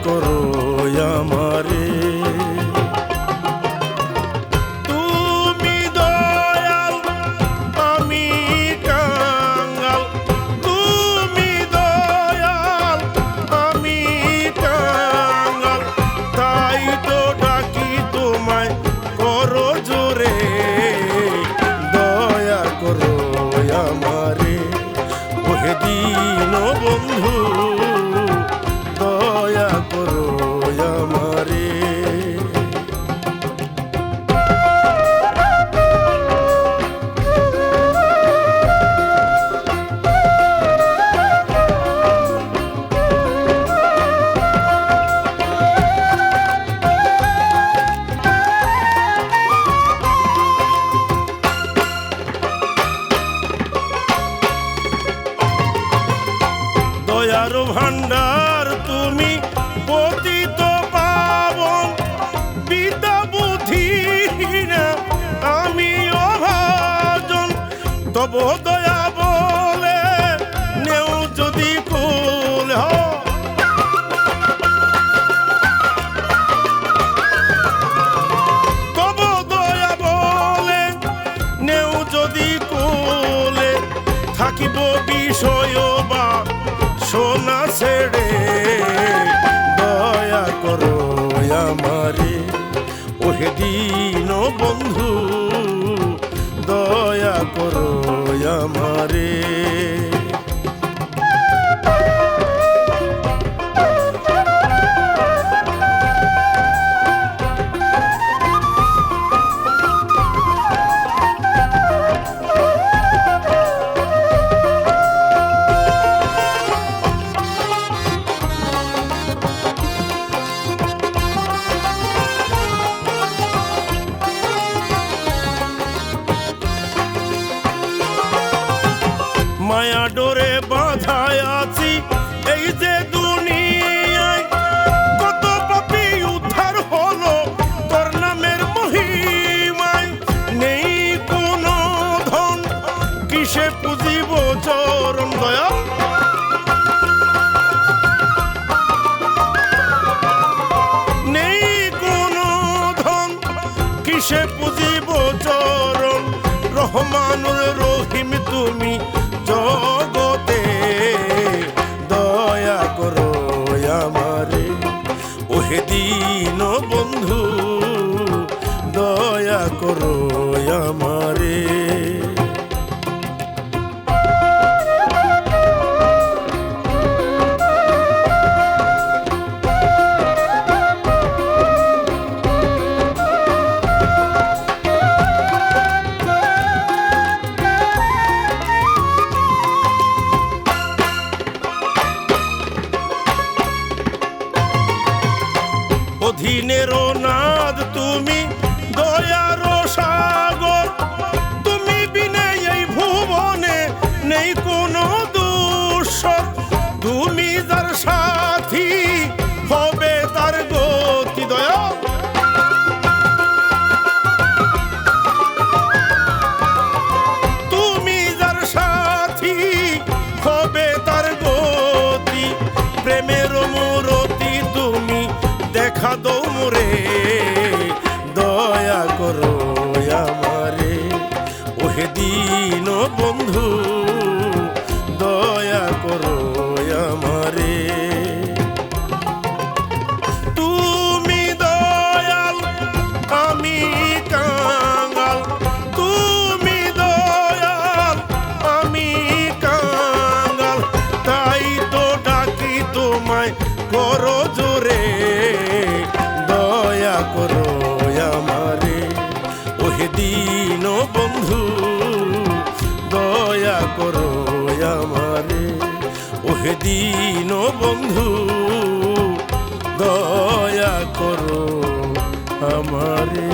করো আমারে। তুমি দয়াল আমি কাঙ্গাল, তুমি দয়াল আমি কাঙ্গাল, তাই তো ডাকি তোমায় করো জোরে, দয়া করো আমারে। ওহে দীন বন্ধু দয়া করো আমারে। দয়ার ভান্ডার তুমি পতিত পাবন, বিদ্যা বুদ্ধিহীন আমি অভাজন, তব দয়া বলে নেও যদি কুল। তব দয়া বলে নেও যদি কুলে, থাকিব বিষয় বা সোনা ছেড়ে, দয়া করো আমারে। ওহে দীন বন্ধু দয়া করো আমারে। মায়া ডোরে বাঁধায় আছি এই যে দুনিয়ায়, কত পাপী উদ্ধার হলো তোর নামের মহিমায়। নেই কোনো ধন কিসে পুজিব চরণ দয়া, নেই কোনো ধন কিসে পুজিব চরণ। রহমানুর রহিম তুমি জগতে, দয়া করো আমারে। ওহে দীন বন্ধু দয়া করো আমারে। অধীনের নাদ তুমি দয়ার সাগর, তুমি বিনে এই ভুবনে নেই কোনো দূষর। তুমি যার সাথী হবে তার গতি দয়া, তুমি যার সাথী হবে তার গতি। প্রেমের মূরতি তুমি দেখা দৌ মোরে, দয়া করো আমারে। ওহে দীন বন্ধু দয়া করো আমারে। তুমি দয়াল আমি কাঙ্গাল, তুমি দয়াল আমি কাঙ্গাল, তাই তো ডাকি তোমায় করো জোরে, দয়া করো আমারে। ওহে দীন বন্ধু দয়া করো আমারে। ওহে দীন বন্ধু দয়া করো আমারে।